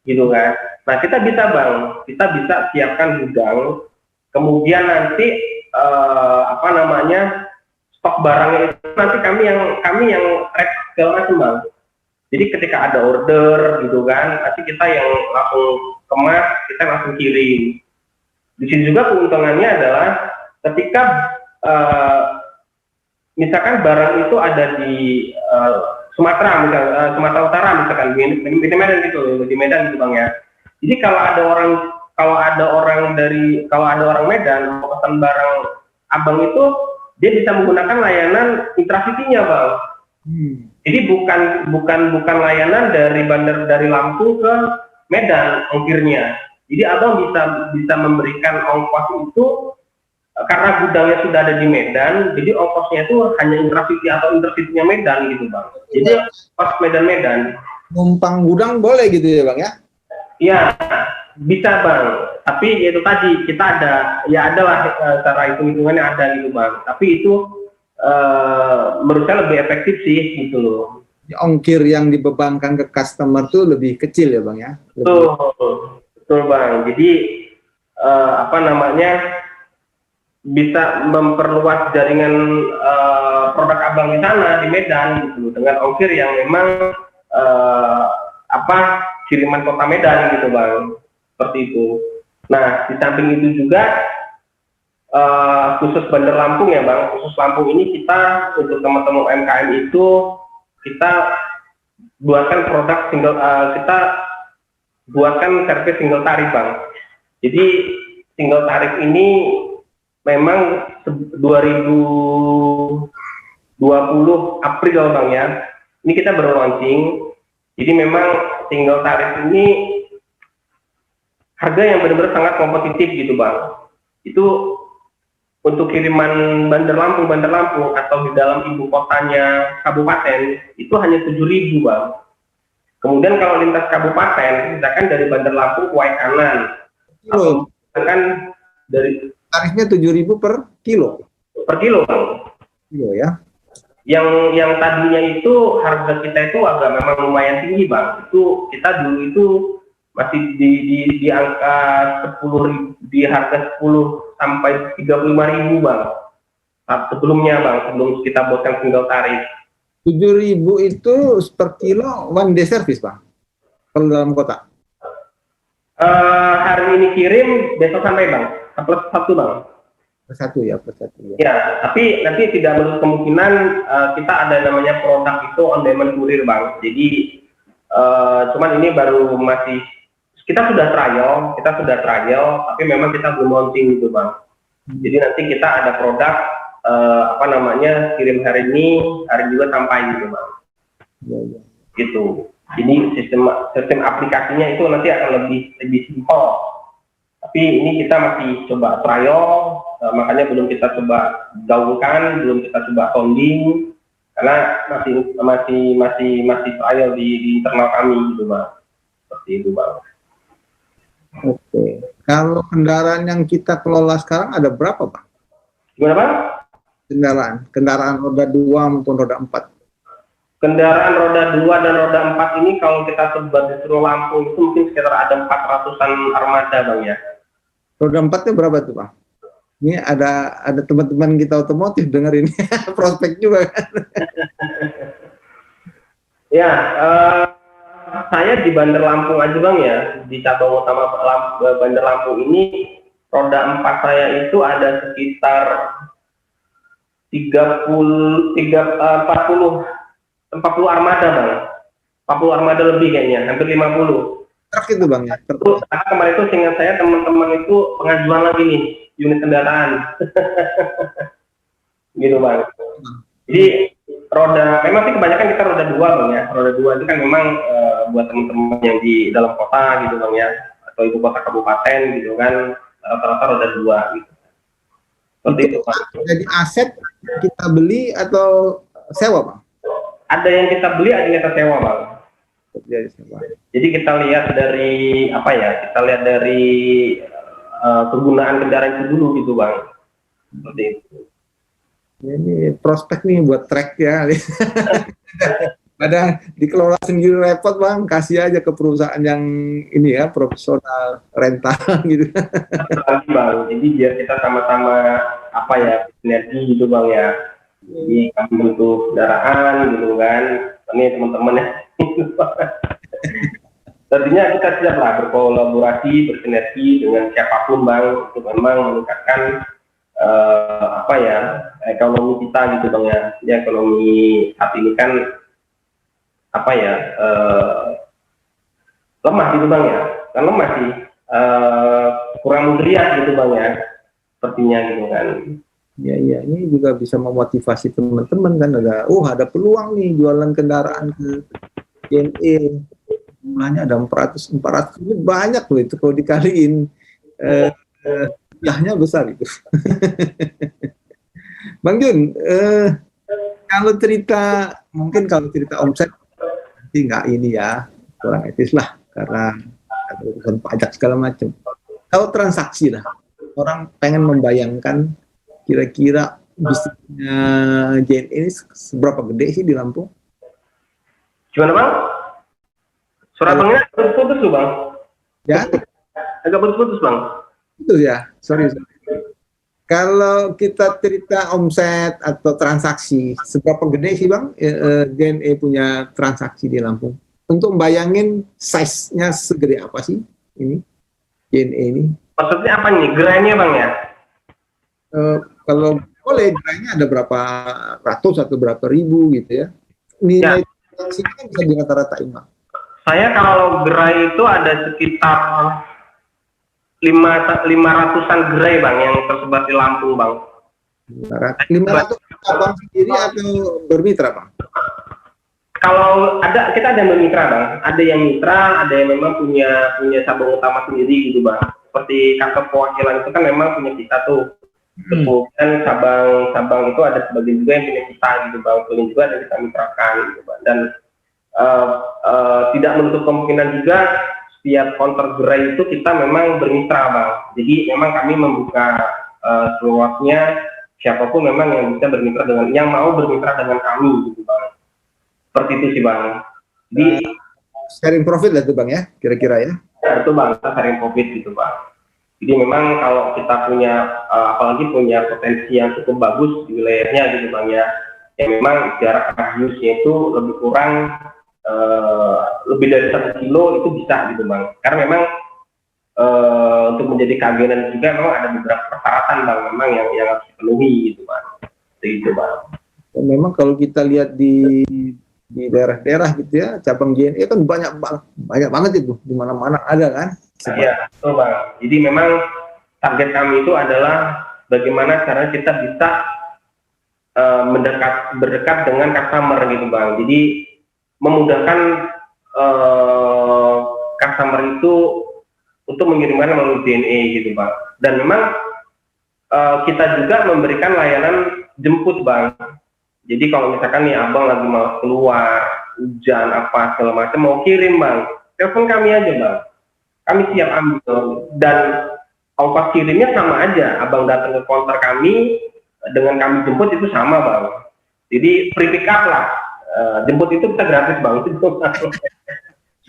gitu kan. Nah, kita bisa bang, kita bisa siapkan gudang, kemudian nanti apa namanya stok barangnya itu nanti kami yang track segala macam bang. Jadi ketika ada order gitu kan, nanti kita yang langsung kemas, kita langsung kirim. Di sini juga keuntungannya adalah ketika misalkan barang itu ada di Sumatera, Sumatera Utara misalkan di Medan gitu, di Medan gitu bang ya. Jadi kalau ada orang Medan mau pesan barang abang itu, dia bisa menggunakan layanan Intracity-nya bang. Jadi bukan layanan dari Lampung ke Medan ongkirnya. Jadi abang bisa memberikan ongkos itu karena gudangnya sudah ada di Medan, jadi ongkosnya itu hanya Intracity atau Intercity-nya Medan gitu bang. Jadi pas Medan. Numpang gudang boleh gitu ya bang ya? Iya, bisa bang. Tapi itu tadi kita adalah cara hitungannya ada gitu bang. Tapi itu menurut saya lebih efektif sih gitu loh. Ongkir yang dibebankan ke customer tuh lebih kecil ya bang ya? Betul bang. Jadi apa namanya bisa memperluas jaringan produk abang di sana di Medan gitu dengan ongkir yang memang kiriman kota Medan gitu bang, seperti itu. Nah di samping itu juga khusus Bandar Lampung ya bang, khusus Lampung ini kita untuk teman-teman UMKM itu kita buatkan produk kita buatkan servis single tarif bang. Jadi single tarif ini memang 2020 April bang ya, ini kita baru launching. Jadi memang single tarif ini harga yang benar-benar sangat kompetitif gitu bang. Itu untuk kiriman Bandar Lampung atau di dalam ibu kotanya kabupaten itu hanya 7.000 bang. Kemudian kalau lintas kabupaten, misalkan dari Bandar Lampung ke Waikanan, atau misalkan dari tarifnya 7.000 per kilo. Per kilo bang. Kilo ya. Yang tadinya itu harga kita itu agak memang lumayan tinggi bang. Itu kita dulu itu masih di angka 10.000, di harga 10 sampai 35.000 bang. Sebelumnya bang, sebelum kita buatkan single tarif. 7.000 itu per kilo one day service bang, kalau dalam kota. Hari ini kirim, besok sampai bang, plus 1 bang. Per satu ya. Ya, tapi nanti tidak menutup kemungkinan kita ada namanya produk itu on demand kurir bang. Jadi cuman ini baru masih kita sudah trial, tapi memang kita belum launching gitu bang. Jadi nanti kita ada produk kirim hari ini, hari juga sampai gitu bang. Ya. Gitu. Jadi sistem aplikasinya itu nanti akan lebih simpel. Tapi ini kita masih coba trial, makanya belum kita coba gaungkan, belum kita coba sounding, karena masih trial di internal kami gitu bang. Seperti itu bang. Oke. Kalau kendaraan yang kita kelola sekarang ada berapa bang? Gimana bang? Kendaraan roda 2 maupun roda 4. Kendaraan roda 2 dan roda 4 ini kalau kita sebar di seluruh Lampung itu mungkin sekitar ada 400-an armada bang ya. Roda 4-nya berapa tuh bang? Ini ada teman-teman kita otomotif dengar ini prospek juga kan? Ya, saya di Bandar Lampung aja bang ya, di cabang utama Bandar Lampung ini roda 4 saya itu ada sekitar 40 armada bang, 40 armada lebih kayaknya, hampir 50. Truk itu bang ya? Karena kemarin itu seingat saya teman-teman itu pengajuan lagi nih unit kendaraan, gitu bang. Jadi memang sih kebanyakan kita roda 2 bang ya, roda 2 itu kan memang buat teman-teman yang di dalam kota gitu bang ya, atau ibu kota kabupaten gitu kan, rata-rata roda 2 gitu. Seperti itu Pak. Jadi aset kita beli atau sewa bang? Ada yang kita beli, ada yang kita sewa bang. Jadi kita lihat dari kegunaan kendaraan itu dulu gitu bang. Seperti itu. Ini prospek nih buat track ya. Pada dikelola sendiri repot bang, kasih aja ke perusahaan yang ini ya profesional rental gitu. lagi bang, jadi biar kita sama-sama apa ya sinergi gitu bang ya. Jadi kami butuh kendaraan gitu kan, ini teman-teman ya. Tentunya kita siap lah berkolaborasi, bersinergi dengan siapapun bang untuk memang meningkatkan apa ya ekonomi kita gitu bang ya. Jadi ekonomi saat ini kan apa ya lemah gitu bang ya, kan lemah sih, kurang menggeliat gitu bang ya, sepertinya gitu kan. Ya, ya, ini juga bisa memotivasi teman-teman kan ada peluang nih jualan kendaraan ke JNE. Jumlahnya ada 400 ini banyak loh itu kalau dikaliin jumlahnya besar itu. Bang Jun, kalau cerita mungkin kalau cerita omset nanti nggak ini ya kurang etis lah karena ada urusan pajak segala macam. Kalau transaksi lah orang pengen membayangkan kira-kira bisnisnya JNE ini seberapa gede sih di Lampung? Gimana bang? Suara bangnya putus tuh bang. Ya, Agak putus-putus bang. itu ya. Sorry. Kalau kita cerita omset atau transaksi, seberapa gede sih bang JNE punya transaksi di Lampung? Untuk bayangin size-nya segede apa sih ini JNE ini? Maksudnya apa nih? Gerainya bang ya? Kalau boleh gerainya ada berapa ratus atau berapa ribu gitu ya? Nilai transaksinya kan bisa dirata-ratain bang. Saya kalau gerai itu ada sekitar 500-an gerai bang yang tersebar di Lampung bang. 500 abang sendiri atau bermitra bang? Kalau ada, kita ada yang bermitra bang, ada yang mitra, ada yang memang punya cabang utama sendiri gitu bang. Seperti kantor perwakilan itu kan memang punya kita tuh. Kemudian cabang itu ada sebagian juga yang punya kita gitu bang, sebagian juga ada kita mitrakan gitu bang. Dan tidak menutup kemungkinan juga setiap counter gerai itu kita memang bermitra bang. Jadi memang kami membuka seluasnya siapapun memang yang bisa bermitra dengan, yang mau bermitra dengan kami gitu bang. Seperti itu sih bang. Jadi sharing profit lah itu bang ya, kira-kira ya? Betul bang, kita sharing profit gitu bang. Jadi memang kalau kita punya apalagi punya potensi yang cukup bagus di wilayahnya gitu bang ya, memang jarak radiusnya itu lebih kurang lebih dari 1 kilo itu bisa gitu bang. Karena memang untuk menjadi keagenan juga memang ada beberapa persyaratan bang, memang yang harus dipenuhi gitu bang. Itu bang. Dan memang kalau kita lihat di daerah-daerah gitu ya, cabang JNE kan banyak banget itu, di mana-mana ada kan? Iya, betul bang. Jadi memang target kami itu adalah bagaimana caranya kita bisa berdekat dengan customer gitu bang. Jadi memudahkan customer itu untuk mengirimkan melalui JNE gitu bang. Dan memang kita juga memberikan layanan jemput bang. Jadi kalau misalkan nih abang lagi mau keluar, hujan apa segala macam mau kirim bang, telepon kami aja bang. Kami siap ambil dan ongkos kirimnya sama aja. Abang datang ke counter kami dengan kami jemput itu sama bang. Jadi free pick up lah. Jemput itu bisa gratis bang.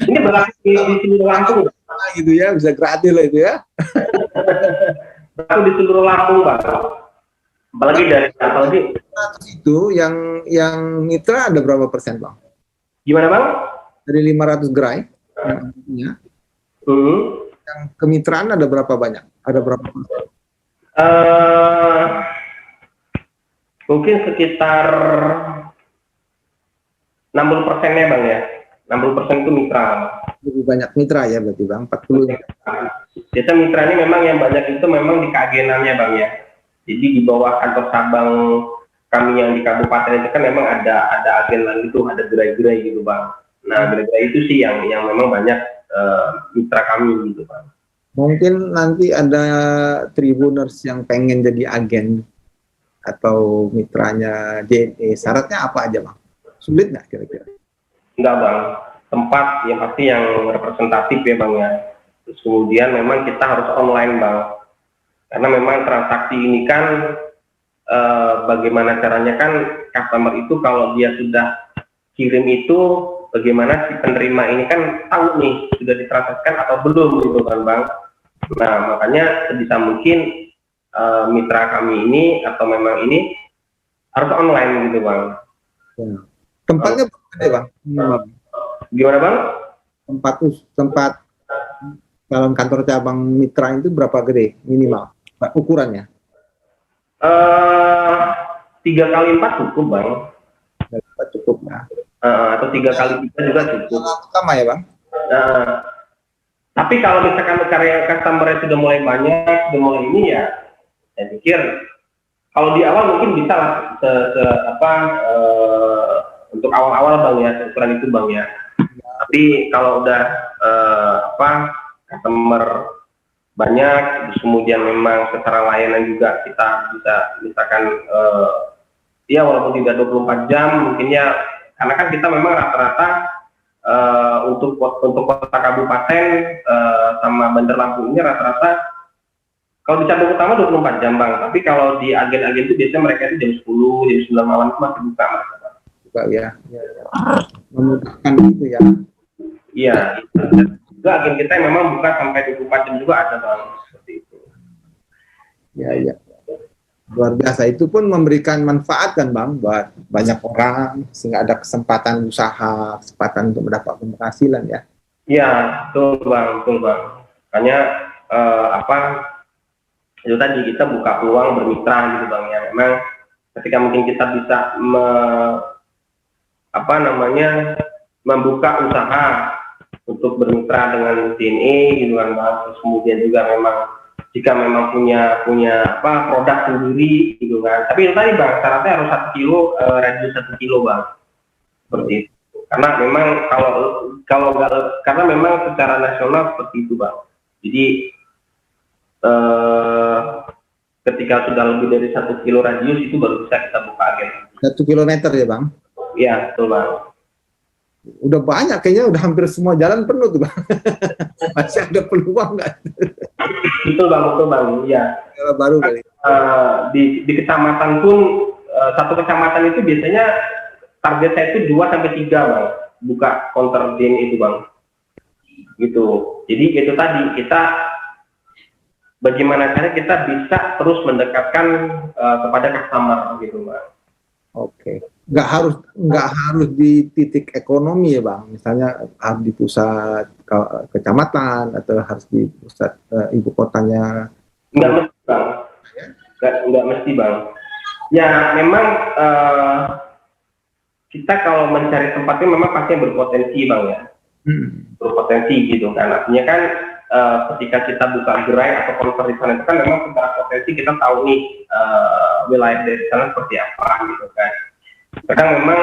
Ini berlaku di seluruh Lampung. Gitu ya, bisa gratis lah itu ya. Berlaku di seluruh Lampung bang. Apalagi dari itu yang mitra ada berapa persen bang? Gimana bang? Dari 500 gerai yang kemitraan ada berapa banyak? Ada berapa persen? Mungkin sekitar 60%-nya bang ya. 60% itu mitra. Lebih banyak mitra ya berarti bang, 40. Kita mitra ini memang yang banyak itu memang di keagenannya bang ya. Jadi di bawah kantor cabang kami yang di kabupaten itu kan memang ada agen lagi tuh, ada gerai-gerai gitu bang. Nah gerai-gerai itu sih yang memang banyak mitra kami gitu bang. Mungkin nanti ada tribuners yang pengen jadi agen atau mitranya JNE, syaratnya apa aja bang? Sulit nggak kira-kira? Enggak bang, tempat yang pasti yang representatif ya bang ya. Terus kemudian memang kita harus online bang. Karena memang transaksi ini kan bagaimana caranya kan customer itu kalau dia sudah kirim itu bagaimana si penerima ini kan tahu nih sudah ditransaksikan atau belum gitu kan Bang. Nah makanya sebisa mungkin mitra kami ini atau memang ini harus online gitu Bang. Ya. Tempatnya gede Bang. Gimana Bang? Tempat dalam kantor cabang mitra itu berapa gede minimal ukurannya? 3 kali 4 cukup Bang. Cukup ya. Atau 3 kali 3 juga cukup. Sama ya Bang. Tapi kalau misalkan karya customer sudah mulai banyak, sudah mulai ini ya, saya pikir kalau di awal mungkin bisa lah untuk awal-awal Bang ya, ukuran itu Bang ya. Tapi kalau udah customer banyak, terus kemudian memang secara layanan juga kita bisa misalkan ya walaupun tidak 24 jam mungkin ya, karena kan kita memang rata-rata untuk kota kabupaten sama Bandar Lampung ini rata-rata kalau di cabang utama 24 jam Bang, tapi kalau di agen-agen itu biasanya mereka itu jam 10, jam 9 malam itu masih buka buka ya. Memudahkan itu ya. Iya, juga agen kita yang memang buka sampai 24 jam juga ada Bang, seperti itu. Ya. Luar biasa, itu pun memberikan manfaat kan Bang buat banyak orang sehingga ada kesempatan usaha, kesempatan untuk mendapat penghasilan ya. Iya, betul Bang. Makanya itu tadi kita buka peluang bermitra gitu Bang ya. Memang ketika mungkin kita bisa membuka usaha untuk bermitra dengan DNA gitu kan Bang. Terus kemudian juga memang jika memang punya produk sendiri gitu kan. Tapi itu tadi Bang, syaratnya harus 1 kilo, radius 1 kilo Bang. Seperti itu. Karena memang karena memang secara nasional seperti itu Bang. Jadi ketika sudah lebih dari 1 kilo radius itu baru bisa kita buka agen. 1 kilometer ya Bang? Iya, betul Bang. Udah banyak, kayaknya udah hampir semua jalan penuh tuh Bang. Masih ada peluang nggak? Betul Bang, iya. Baru kali. Di kecamatan pun, satu kecamatan itu biasanya target saya itu 2-3 Bang, buka counter DNA itu Bang. Gitu. Jadi itu tadi, kita bagaimana cara kita bisa terus mendekatkan kepada customer gitu Bang. Oke. Nggak harus di titik ekonomi ya Bang, misalnya harus di pusat kecamatan atau harus di pusat ibu kotanya. Nggak mesti Bang, nggak mesti Bang. Ya memang kita kalau mencari tempatnya memang pasti berpotensi Bang ya, berpotensi gitu kan. Artinya kan ketika kita buka gerai atau konter di sana itu kan memang secara potensi kita tahu nih wilayah dari sana seperti apa gitu kan. Kadang memang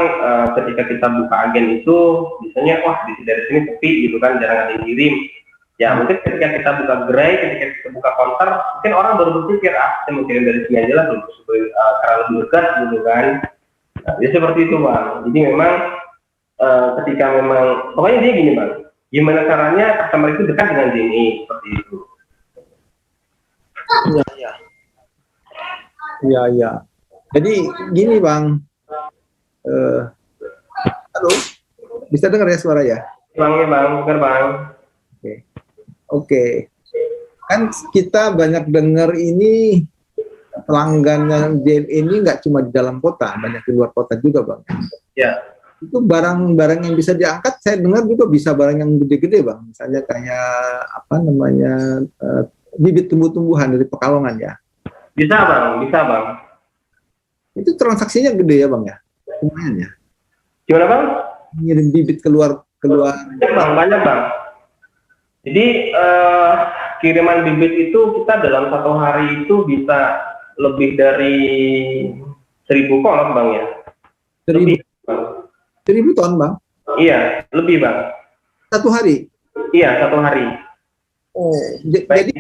ketika kita buka agen itu biasanya dari sini sepi gitu kan, jarang ada yang kirim. Ya mungkin ketika kita buka gerai, ketika kita buka konter, mungkin orang baru berpikir saya mau kirim dari sini aja lah, karena lebih dekat gitu kan. Nah, jadi seperti itu Bang. Jadi memang ketika memang pokoknya dia gini Bang, gimana caranya customer itu dekat dengan DNA seperti itu. Iya. Jadi gini Bang. Halo, bisa dengar ya suara ya? Bang, dengar Bang. Oke. Kan kita banyak dengar ini pelanggan JNE ini nggak cuma di dalam kota, banyak di luar kota juga Bang. Ya. Itu barang-barang yang bisa diangkat, saya dengar juga bisa barang yang gede-gede Bang. Misalnya kayak bibit tumbuh-tumbuhan dari Pekalongan ya. Bisa Bang. Itu transaksinya gede ya Bang ya? Lumayan ya. Gimana Bang? Ngirim bibit keluar. Banyak Bang. Jadi kiriman bibit itu kita dalam 1 hari itu bisa lebih dari 1.000 ton Bang ya. 1.000 ton Bang? Iya, lebih Bang. 1 hari? Iya, 1 hari. Oh, baik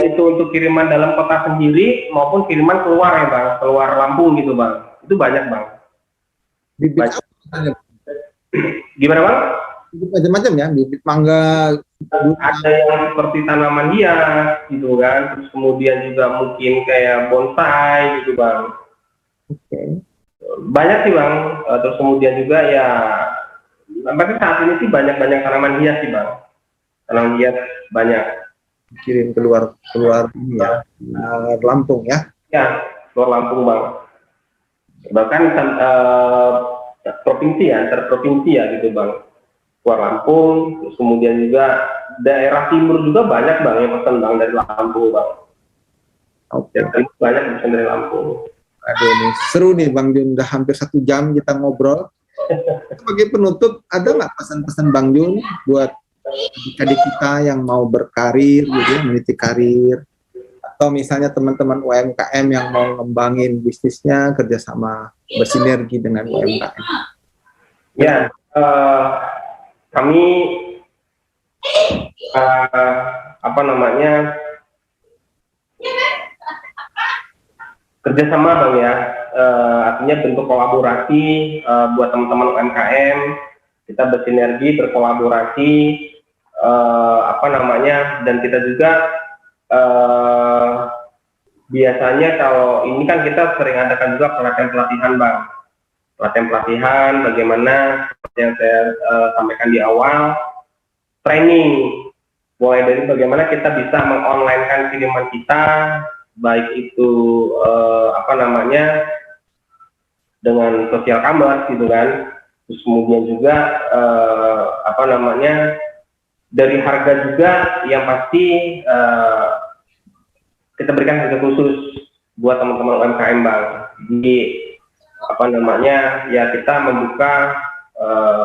itu untuk kiriman dalam kota sendiri maupun kiriman keluar ya Bang, keluar Lampung gitu Bang. Itu banyak Bang. Bibit apa? Gimana Bang? macam-macam ya, bibit mangga. Ada yang seperti tanaman hias gitu kan, terus kemudian juga mungkin kayak bonsai gitu bang. Oke. Banyak sih bang. Terus kemudian juga ya, nampaknya saat ini sih banyak tanaman hias sih bang. Tanaman hias banyak. Kirim keluar ini ya, Lampung ya. Ya, luar Lampung bang. Bahkan provinsi ya, antar provinsi ya gitu bang. Luar Lampung, terus kemudian juga daerah timur juga banyak bang yang pesan bang dari Lampung bang. Oke. Banyak yang pesan dari Lampung. Aduh nih, seru nih Bang Jun, udah hampir 1 jam kita ngobrol. Sebagai penutup, ada nggak pesan-pesan Bang Jun buat adik-adik kita yang mau berkarir, gitu ya, meniti karir, atau misalnya teman-teman UMKM yang mau ngembangin bisnisnya, kerjasama bersinergi dengan UMKM? Ya, kami apa namanya kerjasama bang ya, artinya bentuk kolaborasi buat teman-teman UMKM, kita bersinergi, berkolaborasi, apa namanya, dan kita juga biasanya kalau ini kan kita sering adakan juga pelatihan bang, pelatihan bagaimana seperti yang saya sampaikan di awal, training mulai dari bagaimana kita bisa mengonlinekan kiriman kita, baik itu apa namanya dengan social commerce gitu kan, terus kemudian juga apa namanya dari harga juga yang pasti kita berikan harga khusus buat teman-teman UMKM bang. Jadi apa namanya ya kita membuka,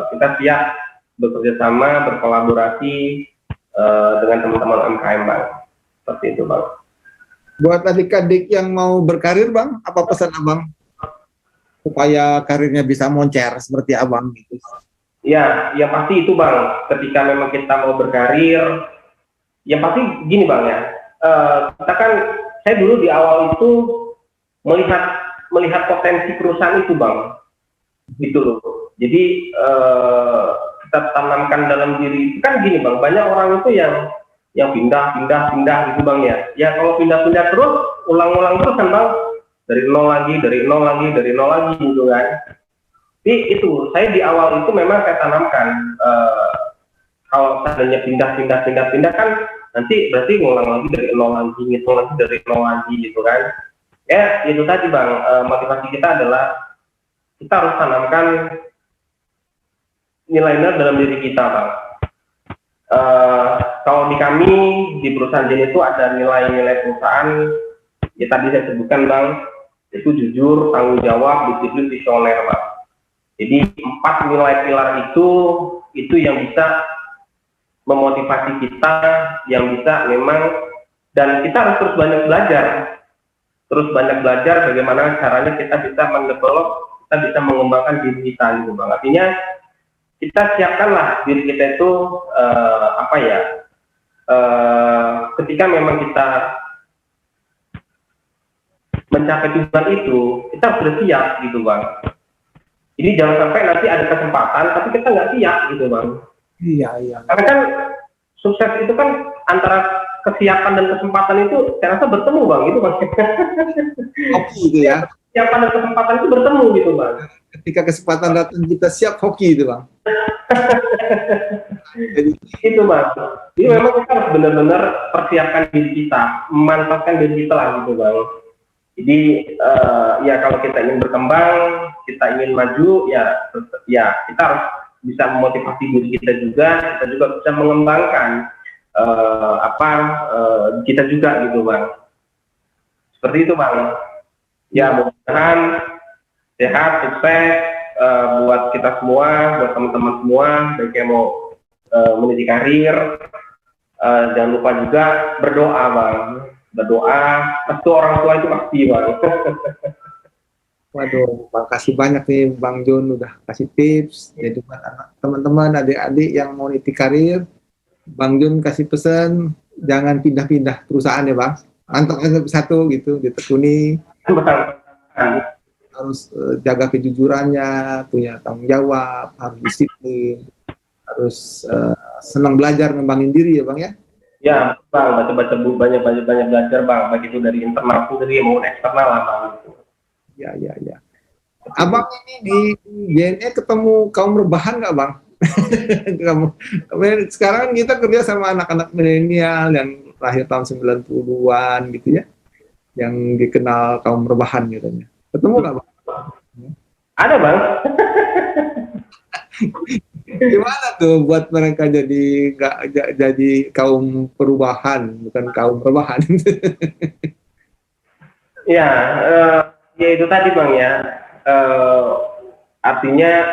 kita siap bekerja sama, berkolaborasi dengan teman-teman UMKM bang, seperti itu bang. Buat adik-adik yang mau berkarir Bang, apa pesan Abang supaya karirnya bisa moncer seperti Abang gitu? Ya, yang pasti itu bang, ketika memang kita mau berkarir, yang pasti gini bang ya, kita kan, saya dulu di awal itu melihat potensi perusahaan itu bang, gitu loh. Jadi kita tanamkan dalam diri, kan gini bang, banyak orang itu yang pindah gitu bang ya. Ya kalau pindah terus, ulang-ulang terus kan bang, dari nol lagi gitu kan. Jadi itu, saya di awal itu memang saya tanamkan, kalau seandainya pindah kan, nanti berarti ngulang lagi dari nol lagi, ngitung lagi dari nol lagi gitu kan. Ya itu tadi bang, motivasi kita adalah kita harus tanamkan nilai-nilai dalam diri kita bang. Kalau di kami di perusahaan Jen itu ada nilai-nilai perusahaan ya tadi saya sebutkan bang, itu jujur, tanggung jawab, disiplin, visioner bang. Jadi 4 nilai pilar itu yang bisa memotivasi kita, yang bisa memang, dan kita harus terus banyak belajar bagaimana caranya kita bisa mendevelop, kita bisa mengembangkan diri kita gitu bang. Artinya kita siapkanlah diri kita itu apa ya, ketika memang kita mencapai tujuan itu, kita harus sudah siap gitu bang. Jadi jangan sampai nanti ada kesempatan tapi kita nggak siap gitu bang. Iya. Karena kan sukses itu kan antara kesiapan dan kesempatan itu saya rasa bertemu bang, itu bang. Hoki itu ya. Kesiapan dan kesempatan itu bertemu gitu bang. Ketika kesempatan datang kita siap, hoki itu bang. Jadi itu bang. Jadi memang kita harus benar-benar persiapkan diri kita, memantapkan diri kita lah gitu bang. Jadi ya kalau kita ingin berkembang, kita ingin maju, ya kita harus bisa memotivasi diri kita juga bisa mengembangkan kita juga gitu bang. Seperti itu bang. Ya mudah-mudahan sehat, sukses buat kita semua, buat teman-teman semua, baik yang mau meniti karir. Jangan lupa juga berdoa bang. Restu orang tua itu pasti bang. waduh, makasih banyak nih Bang Jun udah kasih tips. Jadi buat teman-teman, adik-adik yang mau niti karir, Bang Jun kasih pesan jangan pindah-pindah perusahaan ya bang. Mantap satu gitu, ditekuni. Harus jaga kejujurannya, punya tanggung jawab, harus disiplin, harus senang belajar ngembangin diri ya Bang ya. Ya, Bang, baca-baca buku, banyak belajar, Bang, baik itu dari internal sendiri maupun eksternal lah, Bang. Ya, ya, ya. Abang ini di JNE ketemu kaum rebahan nggak Bang? Sekarang kan kita kerja sama anak-anak milenial yang lahir tahun 90-an gitu ya, yang dikenal kaum rebahan gitu ya. Ketemu nggak Bang? Ada, Bang. Gimana tuh buat mereka jadi nggak jadi kaum perubahan, bukan kaum rebahan? Ya, ya itu tadi, Bang ya. Artinya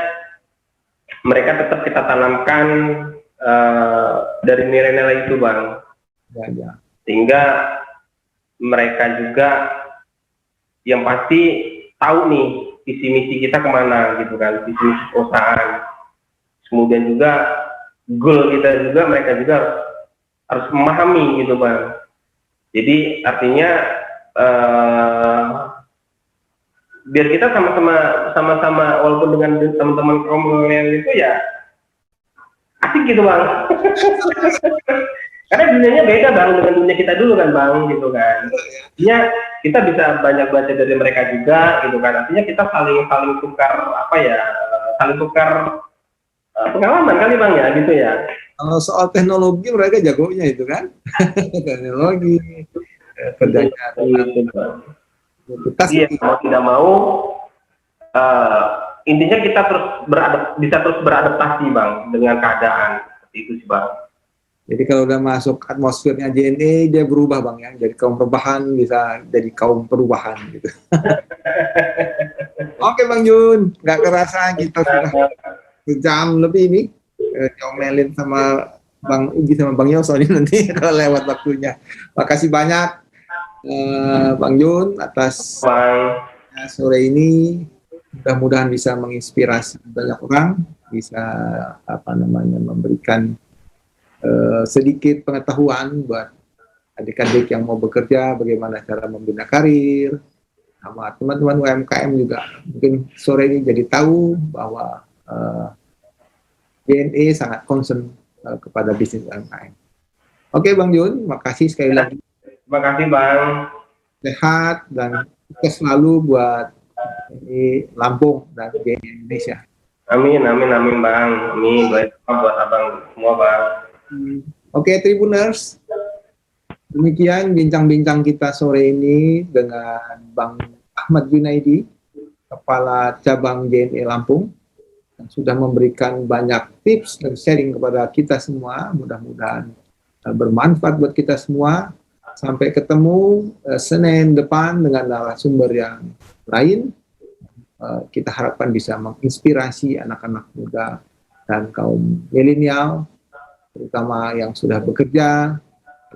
mereka tetap kita tanamkan dari nilai-nilai itu, Bang. Ya, ya. Sehingga mereka juga yang pasti tahu nih visi misi kita kemana gitu kan, visi misi perusahaan. Kemudian juga goal kita juga mereka juga harus memahami gitu Bang. Jadi artinya biar kita sama-sama walaupun dengan teman-teman kaum milenial itu ya asik gitu Bang. Karena dunianya beda Bang dengan dunia kita dulu kan Bang gitu kan. Artinya kita bisa banyak belajar dari mereka juga gitu kan. Artinya kita saling tukar apa ya, saling tukar pengalaman kali Bang ya gitu ya. Kalau soal teknologi mereka jagonya itu kan. Teknologi kerjanya iya, mau tidak mau intinya kita bisa terus beradaptasi Bang dengan keadaan seperti itu sih Bang. Jadi kalau udah masuk atmosfernya JNE dia berubah Bang ya, dari kaum rebahan bisa jadi kaum perubahan gitu. Oke Bang Jun, nggak kerasa kita sudah sejam lebih ini diomelin sama Bang Ugi sama Bang Yoso ini nanti kalau lewat waktunya. Makasih banyak Bang Jun atas sore ini, mudah-mudahan bisa menginspirasi banyak orang, bisa memberikan sedikit pengetahuan buat adik-adik yang mau bekerja, bagaimana cara membina karir, sama teman-teman UMKM juga. Mungkin sore ini jadi tahu bahwa JNE sangat concern kepada bisnis UMKM. Oke Bang Jun, makasih sekali lagi. Terima kasih Bang. Sehat dan sukses selalu buat di Lampung dan di Indonesia. Amin Bang. Amin. Buat abang semua Bang. Oke Tribuners, demikian bincang-bincang kita sore ini dengan Bang Ahmad Junaidi, Kepala Cabang JNE Lampung, yang sudah memberikan banyak tips dan sharing kepada kita semua. Mudah-mudahan bermanfaat buat kita semua. Sampai ketemu Senin depan dengan narasumber yang lain. Kita harapkan bisa menginspirasi anak-anak muda dan kaum milenial, terutama yang sudah bekerja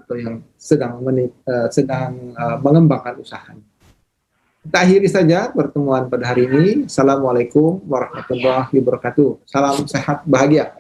atau yang sedang mengembangkan usahanya. Kita akhiri saja pertemuan pada hari ini. Assalamualaikum warahmatullahi wabarakatuh. Salam sehat bahagia.